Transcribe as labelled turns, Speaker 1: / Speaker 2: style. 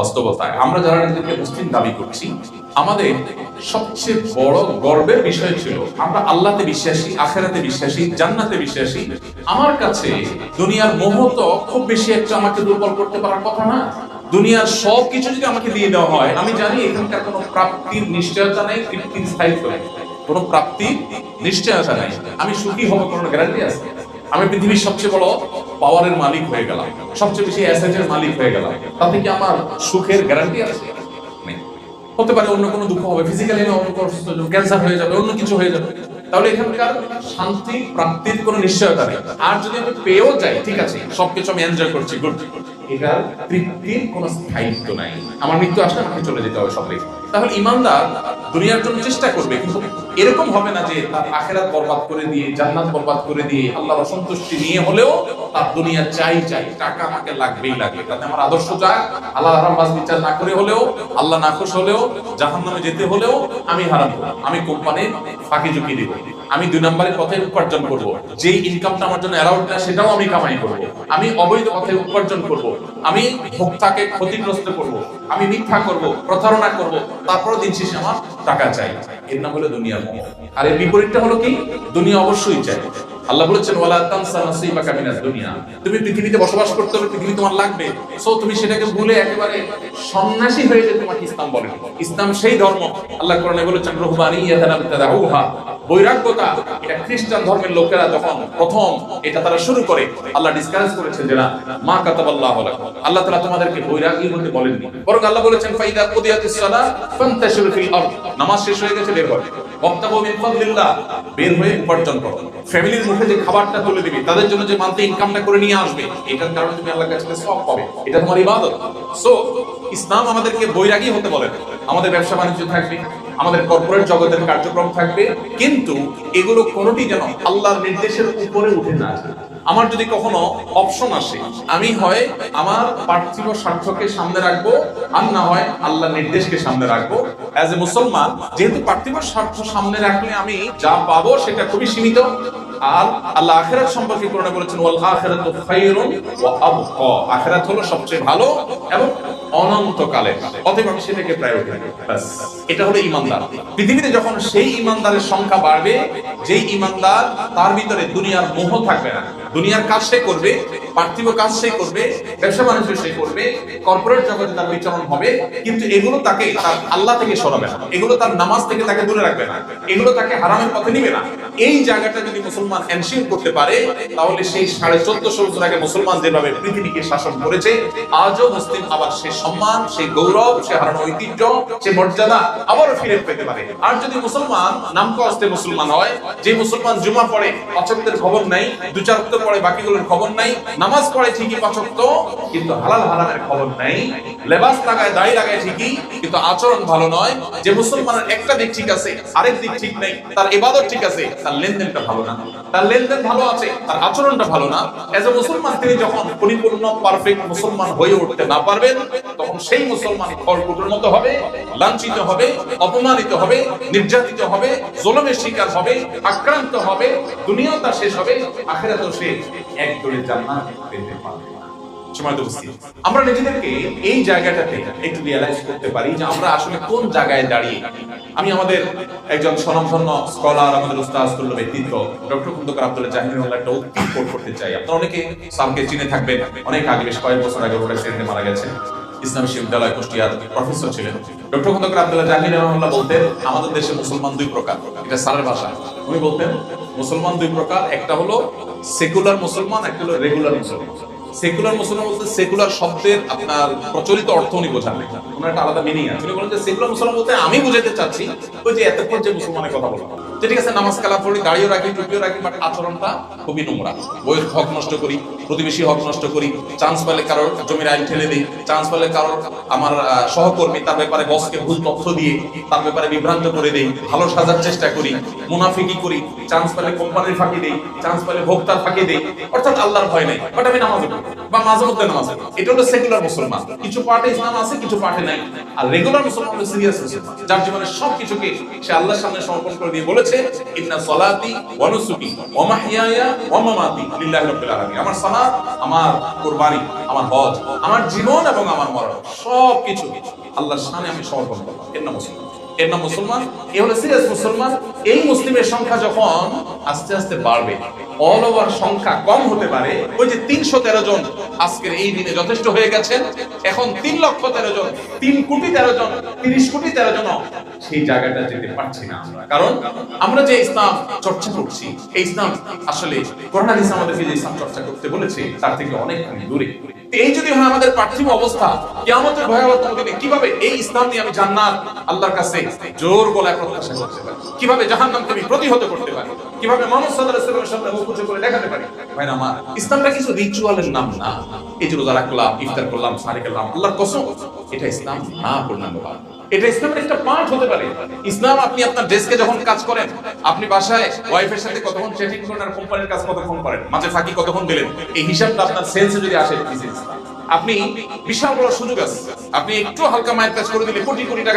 Speaker 1: বাস্তবতায় আমরা যারা নিজেদেরকে মুসলিম দাবি করছি, আমাদের সবচেয়ে বড় গর্বের বিষয় ছিল আমরা আল্লাহতে বিশ্বাসী, আখিরাতে বিশ্বাসী, জান্নাতে বিশ্বাসী। আমার কাছে দুনিয়ার মোহ তো খুব বেশি একটা আমাকে দুর্বল করতে পারার কথা না। দুনিয়ার সব কিছু যদি আমাকে দিয়ে দেওয়া হয়, আমি জানি এখানকার কোনো প্রাপ্তির নিশ্চয়তা নেই, তৃপ্তির স্থায়িত্ব নেই, কোনো প্রাপ্তির নিশ্চয়তা নেই। আমি সুখী হব কোনো গ্যারান্টি আছে? আমি পৃথিবীর সবচেয়ে বড় পাওয়ারের মালিক হয়ে গেলাম, সবচেয়ে বেশি অ্যাসেটের মালিক হয়ে গেলাম, তাতে কি আমার সুখের গ্যারান্টি আছে? নেই। হতে পারে অন্য কোনো দুঃখ হবে, ফিজিক্যালি আমি অন্য অসুস্থ, ক্যান্সার হয়ে যাবে, অন্য কিছু হয়ে যাবে। তাহলে এখানকার শান্তি প্রাপ্তির কোনো নিশ্চয়তা নেই। আর যদি আমি পেয়েও যাই, ঠিক আছে, সবকিছু আমি এনজয় করছি, গুড, এটার তৃপ্তির কোনো স্থায়িত্ব নাই। আমার মৃত্যু আসলে আমাকে চলে যেতে হবে সব রেখে। তাহলে ইমানদার দুনিয়ার জন্য চেষ্টা করবে, কিন্তু এরকম হবে না যে তার আখিরাত বরবাদ করে দিয়ে, জান্নাত বরবাদ করে দিয়ে, আল্লাহর অসন্তুষ্টি নিয়ে হলেও তার দুনিয়া চাই, টাকা আমাকে লাগবেই লাগবে, তাতে আমার আদর্শ যাক, আল্লাহ হারাম বাজ বিচার না করে হলেও, আল্লাহ নাখোশ হলেও, জাহান্নামে যেতে হলেও আমি হারাম করব, আমি কোম্পানির ফাঁকি ঝুঁকি দিব, আমি 2 নম্বরের পথে উপার্জন করব, যেই ইনকামটা আমার জন্য অ্যালাউড না সেটাও আমি কামাই করব, আমি অবৈধ পথে উপার্জন করব, আমি ভোক্তাকে ক্ষতিগ্রস্ত করব, আমি মিথ্যা করব, প্রতারণা করব, তারপর দিন শেষে আমার টাকা চাই। এর নাম হলো দুনিয়ার মোহ। আর এর বিপরীতটা হলো কি? দুনিয়া অবশ্যই চাই। আল্লাহ বলেছেন ওয়ালা তানসা নাসিবাকা মিনাদ দুনিয়া, তুমি পৃথিবীতে বসবাস করতে হবে, পৃথিবী তোমার লাগবে, সো তুমি সেটাকে ভুলে একেবারে সন্ন্যাসী হয়ে যেতে তোমাকে ইসলাম বলে। ইসলাম সেই ধর্ম, আল্লাহ কোরআনে বলেছেন রুহবানিয়াতান ইবতাদাউহা, বৈরাগ্যতা, এটা খ্রিস্টান ধর্মের লোকেরা যখন প্রথম এটা তারা শুরু করে, আল্লাহ ডিসকারেজ করেছেন যে না, মা কাতাবাল্লাহু লাকুম, আল্লাহ তাআলা তোমাদেরকে বৈরাগী হতে বলেননি, বরং আল্লাহ বলেছেন ফাইদা কুদিয়াতিস সালাহ ফান্তাশিরু ফিল আরদ, নামাজ শেষ হয়ে গেছে, বের হয়, ওয়াবতাগু মিন ফাদলিল্লাহ, বের হয়ে উপার্জন করো, ফ্যামিলির মুখে যে খাবারটা তুলে দিবে, তাদের জন্য যে মান্থলি ইনকামটা করে নিয়ে আসবে, এটার কারণে তুমি আল্লাহর কাছে সওয়াব পাবে, এটা তোমার ইবাদত। সো ইসলাম আমাদেরকে বৈরাগী হতে বলে। আমাদের ব্যবসা বাণিজ্য থাকবে, আমাদের কর্পোরেট জগতের কার্যক্রম থাকবে, কিন্তু এগুলো কোনোটি যেন আল্লাহর নির্দেশের উপরে উঠে না আসে। আমার যদি কখনো অপশন আসে, আমি হয় আমার পার্থিব স্বার্থকে সামনে রাখবো, আর না হয় আল্লাহর নির্দেশকে সামনে রাখবো। অ্যাজ এ মুসলমান, যেহেতু পার্থিব স্বার্থ সামনে রাখলে আমি যা পাবো সেটা খুবই সীমিত, আর আল্লাহ আখিরাত সম্পর্কে কোরআনে বলেছেন ওয়াল আখিরাতু খায়রুন ওয়া আবকা, আখিরাত হলো সবচেয়ে ভালো এবং অনন্তকালের, অতএব আমি সেটাকে প্রায়োরিটি দেব। বাস, এটা হলো ইমানদার। পৃথিবীতে যখন সেই ইমানদারের সংখ্যা বাড়বে, যেই ইমানদার তার ভিতরে দুনিয়ার মোহ থাকবে না, দুনিয়ার কাজ সে করবে, পার্থিব কাজ সে করবে, ব্যবসা বাণিজ্য সে করবে, কর্পোরেট জগতে তার বিচরণ হবে, কিন্তু এগুলো তাকে তার আল্লাহ থেকে সরাবে না, এগুলো তার নামাজ থেকে তাকে দূরে রাখবে না, এগুলো তাকে হারামের পথে নিবে না। এই জায়গাটা যদি মুসলমান এনশিওর করতে পারে, তাহলে সেই 1450 বছর আগে মুসলমান যেভাবে পৃথিবীকে শাসন করেছে, আজও মুসলিম আবার সে সম্মান, সে গৌরব, সে হারানো ঐতিহ্য, সে মর্যাদা আবারও ফিরে পেতে পারে। আর যদি মুসলমান নামকাওয়াস্তে মুসলমান হয়, যে মুসলমান জুমা পড়ে, 5 ওয়াক্তের খবর নাই, 2-4 ওয়াক্ত পড়ে, বাকিগুলোর খবর নাই, নামাজ পড়ে ঠিকই 5 ওয়াক্ত, কিন্তু হালাল হারামের খবর নাই, লেবাস লাগায়, দাড়ি লাগায় ঠিকই, কিন্তু আচরণ ভালো নয়, যে মুসলমানের একটা দিক ঠিক আছে, আরেক দিক ঠিক নাই, তার ইবাদত ঠিক আছে, তার লেনদেনটা ভালো না, তার লেনদেন ভালো আছে, তার আচরণটা ভালো না। এজ এ মুসলমান তিনি যখন পরিপূর্ণ পারফেক্ট মুসলমান হয়ে উঠতে না পারবেন, তখন সেই মুসলমান খড়কুটোর মতো হবে, লাঞ্ছিত হবে, অপমানিত হবে, নির্যাতিত হবে, জুলুমের শিকার হবে, আক্রান্ত হবে, দুনিয়াও তার শেষ হবে, আখিরাতেও সে একদরে জান্নাত পেতে পারবে। আমরা নিজেদেরকে এই জায়গাটাতে একটু রিয়ালাইজ করতে পারি যে আমরা আসলে কোন জায়গায় দাঁড়িয়ে। আমি আমাদের একজন স্বনামধন্য স্কলার, আমাদের উস্তাদতুল্য ব্যক্তিত্ব ডক্টর খন্দকার আব্দুল্লাহ জাহিদুল্লাহ একটা উক্তি কোট করতে চাই। আপনারা অনেকে স্যারকে চিনে থাকবেন, অনেক আগে, বেশ কয়েক বছর আগে ওরা সেখানে মারা গেছেন, ইসলামী বিশ্ববিদ্যালয় কুষ্টিয়ার প্রফেসর ছিলেন। ডক্টর খন্দকার আব্দুল্লাহ জাহিদুল্লাহ বলতেন আমাদের দেশে মুসলমান 2 প্রকার, এটা স্যারের ভাষা। উনি বলতেন মুসলমান 2 প্রকার, একটা হলো সেকুলার মুসলমান, একটা হলো রেগুলার মুসলমান। সেকুলার মুসলমান বলতে সেকুলার শব্দের আপনার প্রচলিত অর্থ উনি বোঝান না, ওনার একটা আলাদা মিনিং আছে। উনি বলেন যে সেকুলার মুসলমান বলতে আমি বুঝাতে চাচ্ছি ওই যে এতক্ষণ যে মুসলমানের কথা বললাম, যে ঠিক আছে নামাজ কালাম পড়ি, দাড়িও রাখি, টুপিও রাখি, বাট আচরণটা খুবই নোংরা, বইয়ের হক নষ্ট করি, প্রতিবেশী হক নষ্ট করি, চান্স পেলে কারোর জমির আইন ঠেলে দিই, চান্স পেলে কারোর আমার সহকর্মী তার ব্যাপারে বসকে ভুল তথ্য দিয়ে তার ব্যাপারে বিভ্রান্ত করে দেই, ভালো সাজার চেষ্টা করি, মুনাফিকি করি, চান্স পেলে কোম্পানির ফাঁকি দেই, চান্স পেলে ভোক্তার ফাঁকি দেই, অর্থাৎ আল্লাহর ভয় নাই, বাট আমি নামাজ পড়ি বা মাঝে মধ্যে নামাজ পড়ি। এটা হলো সেকুলার মুসলমান, কিছু পার্টে ইসলাম আছে, কিছু পার্টে নাই। আর রেগুলার মুসলমান হলো সিরিয়াস মুসলমান, যার জীবনের সবকিছুকে সে আল্লাহর সামনে সমর্পণ করে দিয়ে বলেছে ইন্না সলাতি ওয়া নুসুকি ওয়া মাহইয়ায়া ওয়া মামাতি লিল্লাহি রাব্বিল আলামিন, আমার সালাত, সালাত, আমার কুরবানি, আমার হজ, আমার জীবন এবং আমার মরণ সবকিছু আল্লাহর শানে আমি সমর্পণ করলাম। এর নাম মুসলমান, এর নাম মুসলমান। এ হলো সিরিয়াস মুসলমান। এই মুসলিমের সংখ্যা যখন আস্তে আস্তে বাড়বে, অল ওভার সংখ্যা কম হতে পারে। ওই যে 313 জন আজকের এই দিনে যথেষ্ট হয়ে গেছেন, এখন 3,13,000 জন, 3,13,000 জন, 30,13,000 জন, সেই জায়গাটা যেতে পারছি না আমরা। কারণ আমরা যে ইসলাম চর্চা করছি, এই ইসলাম আসলে কোরআন হাদিস আমাদেরকে যে ইসলাম চর্চা করতে বলেছে তার থেকে অনেকখানি দূরে। এই যদি হয় আমাদের পার্থিব অবস্থা, কিয়ামতের ভয়াবহ দিনে কিভাবে এই ইসলাম নিয়ে আমি জান্নাত আল্লাহর কাছে জোর গলায় প্রত্যাশা করতে পারি, কিভাবে জাহান্নামকে আমি প্রতিহত করতে পারি, কিভাবে মানুষ সাল্লাল্লাহু আলাইহি ওয়াসাল্লামের সামনে মুখ উঁচু করে দেখাতে পারি। ভাইরা আমার, ইসলামটা কিছু রিচুয়ালের নাম না। এই যে রোজা রাখলাম, ইফতার করলাম, সাহারি করলাম, আল্লাহর কসম এটা ইসলাম না। পূর্ণাঙ্গ এটা ইসলামের একটা পার্ট হতে পারে। ইসলাম আপনি আপনার ডেস্কে যখন কাজ করেন, আপনি বাসায় ওয়াইফের সাথে কতক্ষণ চ্যাটিং করেন আর কোম্পানির কাজ কতক্ষণ করেন, মাঝে ফাঁকি কতক্ষণ দিলেন, এই হিসাবটা আপনার সেন্সে যদি আসে, আপনি বিশাল বড় সুযোগ আছে। আপনি একটু হালকা মায়ের কাজ করে দিলে কোটি কোটি টাকা